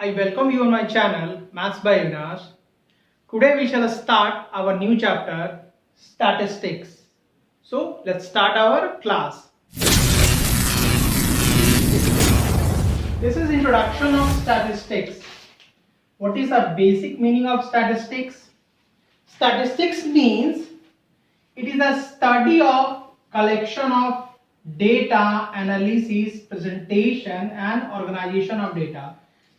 I welcome you on my channel Maths by Avinash. Today we shall start our new chapter Statistics. So let's start our class. This is introduction of statistics. What is the basic meaning of statistics? Statistics means it is a study of collection of data, analysis, presentation and organization of data.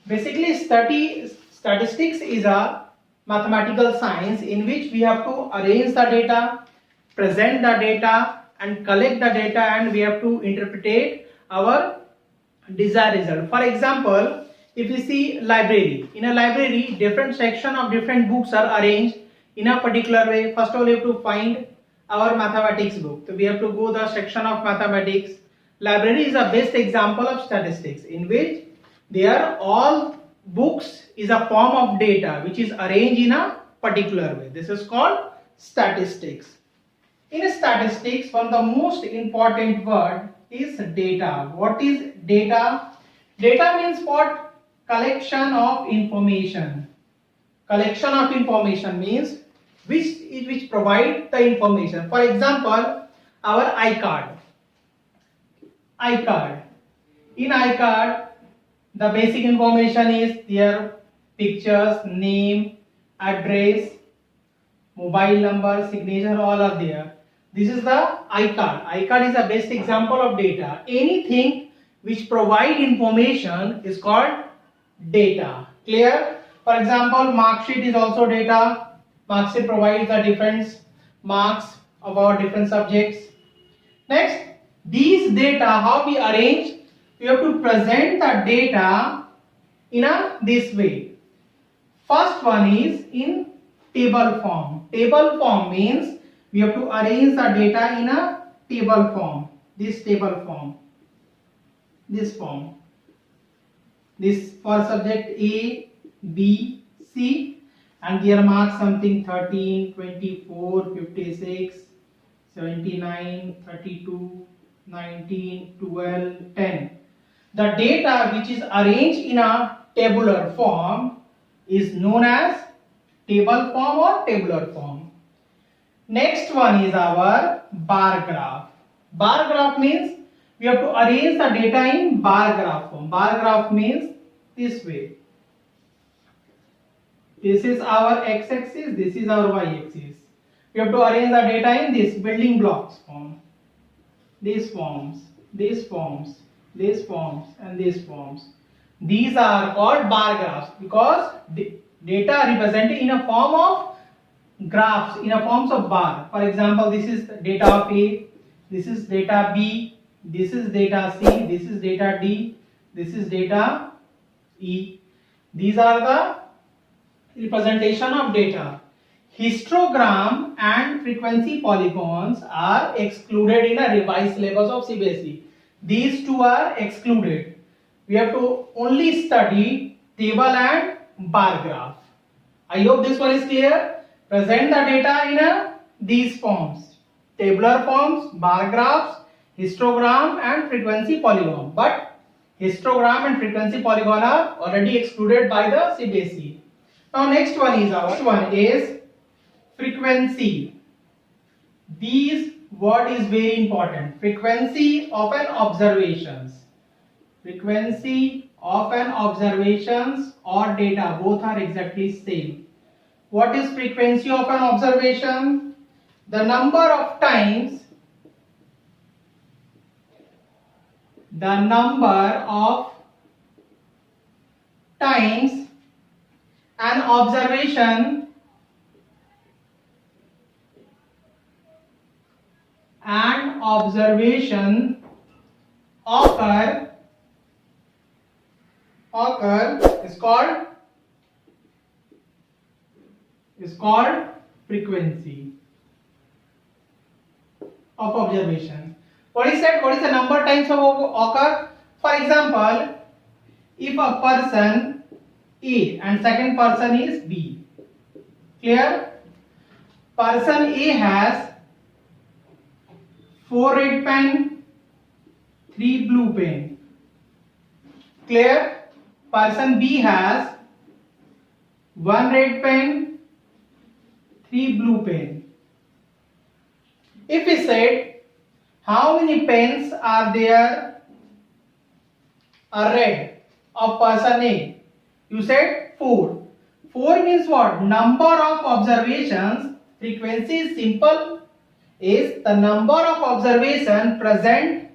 Basically, statistics is a mathematical science in which we have to arrange the data, present the data and collect the data, and we have to interpret our desired result. For example, if you see library, in a library different section of different books are arranged in a particular way. First of all, we have to find our mathematics book. So we have to go the section of mathematics. Library is a best example of statistics in which there all books is a form of data which is arranged in a particular way. This is called statistics. In statistics, one of the most important word is data. What is data? Data means what? Collection of information. Collection of information means which provide the information. For example, our iCard. In iCard, the basic information is their pictures, name, address, mobile number, signature, all are there. This is the iCard. iCard is the best example of data. Anything which provide information is called data. Clear? For example, mark sheet is also data. Mark sheet provides the different marks about different subjects. Next, these data, how we arrange? We have to present the data in this way. First one is in table form. Table form means we have to arrange the data in a table form. This table form. This form. This for subject A, B, C, and their marks something 13, 24, 56, 79, 32, 19, 12, 10. The data which is arranged in a tabular form is known as table form or tabular form. Next one is our bar graph. Bar graph means we have to arrange the data in bar graph form. Bar graph means this way. This is our x-axis, this is our y-axis. We have to arrange the data in this building blocks form. These forms, these forms, these forms and these forms. These are called bar graphs because the data represented in a form of graphs, in a forms of bar. For example, this is data of A, this is data B, this is data C, this is data D, this is data E. These are the representation of data. Histogram and frequency polygons are excluded in a revised syllabus of CBSE. These two are excluded. We have to only study table and bar graph. I hope this one is clear. Present the data in these forms: tabular forms, bar graphs, histogram and frequency polygon. But histogram and frequency polygon are already excluded by the CBSE. Now next one is frequency. These word is very important. Frequency of an observations. Frequency of an observations or data, both are exactly same. What is frequency of an observation? The number of times an observation occur is called frequency of observation. What is that? What is the number of times of occur? For example, if a person A and second person is B. Clear? Person A has 4 red pen, 3 blue pen. Clear? person B has 1 red pen, 3 blue pen. If we said how many pens are there are red of person A, you said 4. 4 means what? Number of observations. Frequency is simple, is the number of observation present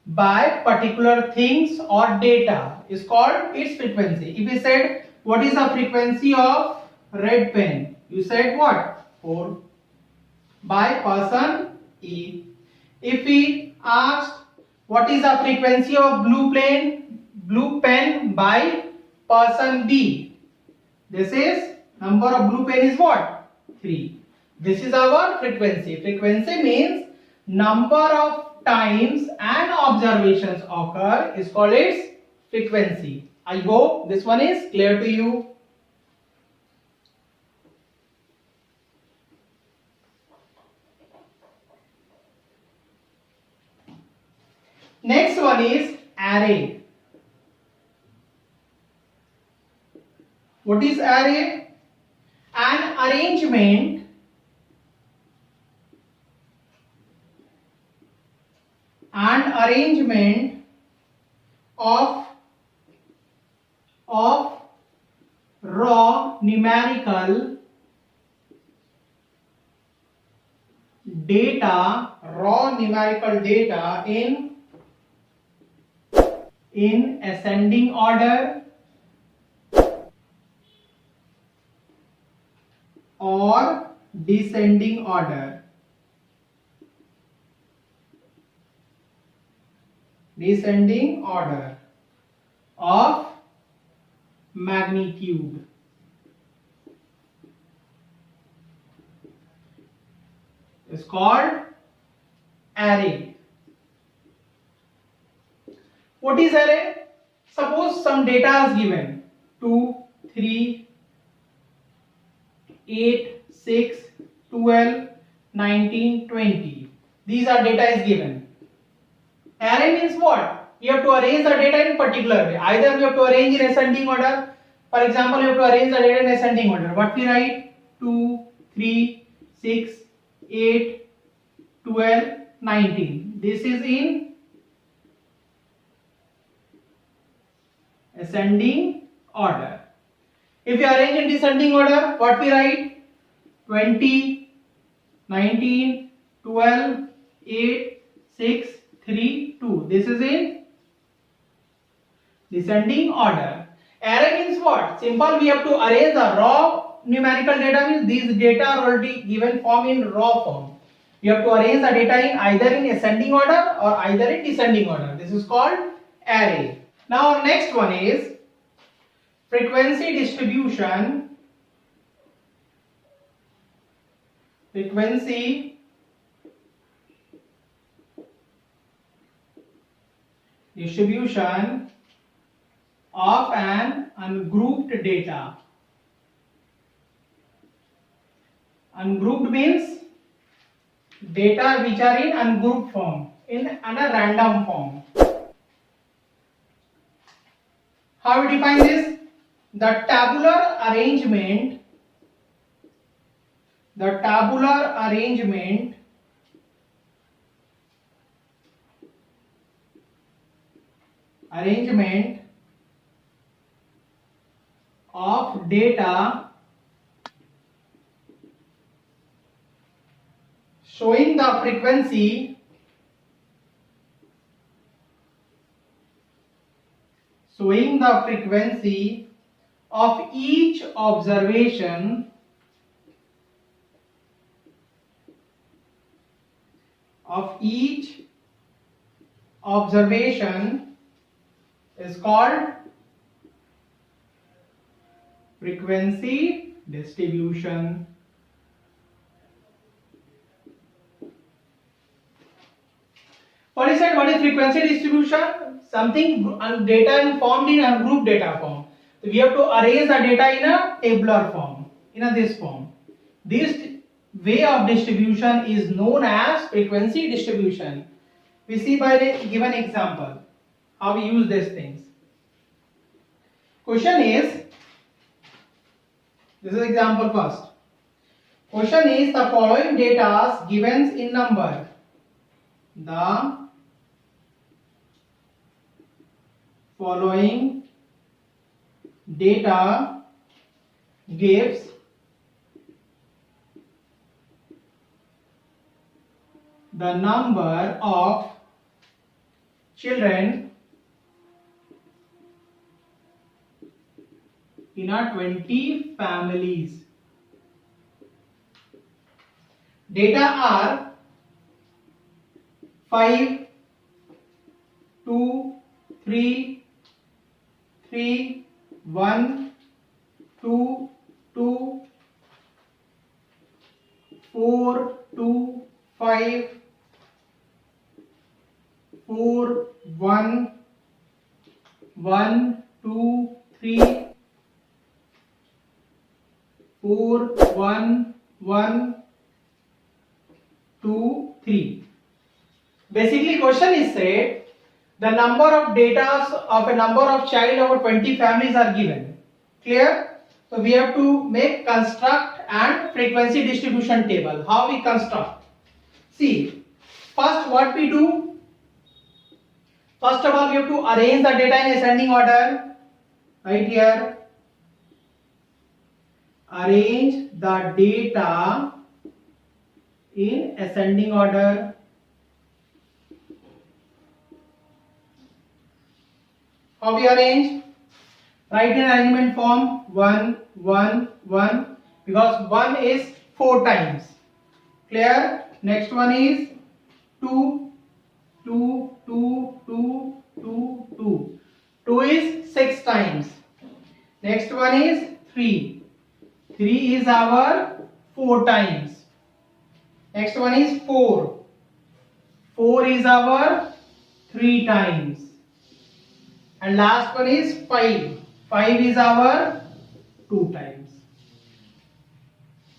by particular things or data is called its frequency. If we said what is the frequency of red pen, you said what? 4 by person E. If we asked what is the frequency of blue pen by person B, this is number of blue pen is what? 3. This is our frequency. Frequency means number of times and observations occur is called its frequency. I hope this one is clear to you. Next one is array. What is array? An arrangement of raw numerical data in ascending order or descending order. Descending order of magnitude. Is called array. What is array? Suppose some data is given 2, 3, 8, 6, 12, 19, 20. These are data is given. Array means what? You have to arrange the data in particular way. Either you have to arrange in ascending order. For example, you have to arrange the data in ascending order. What we write? 2, 3, 6, 8, 12, 19. This is in ascending order. If you arrange in descending order, what we write? 20, 19, 12, 8, 6, 3, 2. This is in descending order. Array means what? Simple, we have to arrange the raw numerical data, means these data are already given form in raw form. You have to arrange the data in either in ascending order or either in descending order. This is called array. Now our next one is frequency distribution. Frequency distribution of an ungrouped data. Ungrouped means data which are in ungrouped form, in a random form. How we define this? The tabular arrangement of data showing the frequency of each observation is called frequency distribution. What is that? What is frequency distribution? Something data formed in a group data form. So we have to arrange the data in a tabular form, in this form. This way of distribution is known as frequency distribution. We see by the given example how we use these things. Question is, this is example first. Question is, the following data given in number. The following data gives the number of children in a 20 families. Data are 5, 2, 3, 3, 1, 2, 2, 4, 2, 5, 4, 1, 1, 2, 3, 4, 1, 1, 2, 3. Basically, question is said the number of data of a number of child over 20 families are given. Clear? So we have to make construct and frequency distribution table. How we construct? See, first what we do? First of all, we have to arrange the data in ascending order. Right here. Arrange the data in ascending order. How we arrange? Write in arrangement form 1, 1, 1, because 1 is 4 times. Clear? Next one is 2, 2, 2, 2, 2, 2. 2 is 6 times. Next one is 3. 3 is our 4 times. Next one is 4. 4 is our 3 times. And last one is 5. 5 is our 2 times.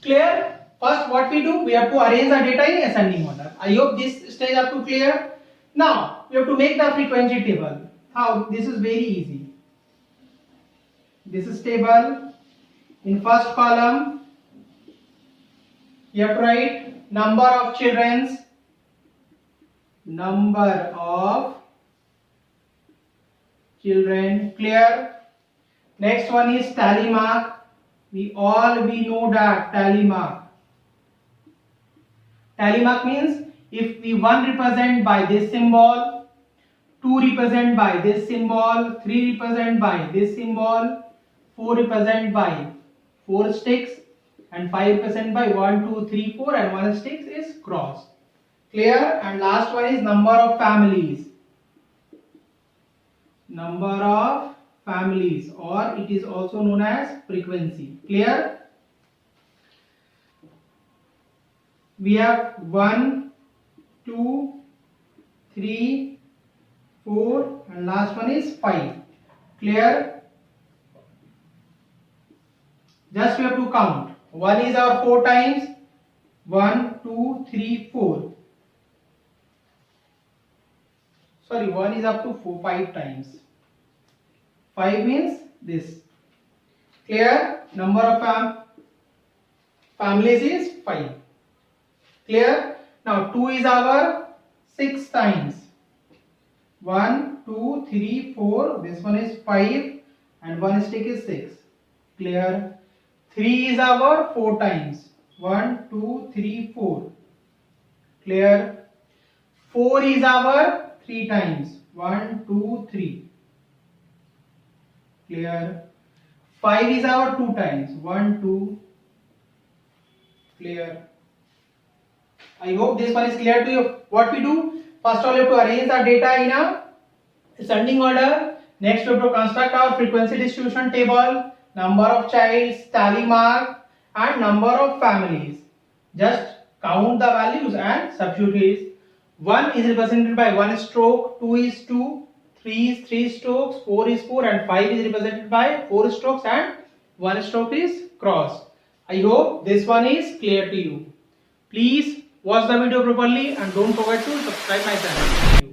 Clear? First what we do? We have to arrange the data in ascending order. I hope this stage up to clear. Now we have to make the frequency table. How? This is very easy. This is table. In first column you have to write number of children. Number of children. Clear? Next one is tally mark. We know that tally mark. Tally mark means if we 1 represent by this symbol, 2 represent by this symbol, 3 represent by this symbol, 4 represent by 4 sticks, and 5 represent by 1, 2, 3, 4, and 1 sticks is cross. Clear? And last one is number of families. Number of families, or it is also known as frequency. Clear? We have 1, 2, 3, 4, and last one is 5. Clear? Just we have to count. 1 is our 4 times. 1, 2, 3, 4. Sorry, 1 is up to 5 times. 5 means this. Clear? Number of families is 5. Clear? Now 2 is our 6 times. 1, 2, 3, 4. This one is 5 and 1 stick is 6. Clear? 3 is our 4 times. 1, 2, 3, 4. Clear? 4 is our 3 times. 1, 2, 3. Clear? 5 is our 2 times. 1, 2. Clear? I hope this one is clear to you. What we do? First of all, we have to arrange the data in a ascending order. Next, we have to construct our frequency distribution table, number of childs, tally mark, and number of families. Just count the values and substitute it. 1 is represented by 1 stroke, 2 is 2, 3 is 3 strokes, 4 is 4, and 5 is represented by 4 strokes, and 1 stroke is cross. I hope this one is clear to you. Please watch the video properly and don't forget to subscribe my channel. Thank you.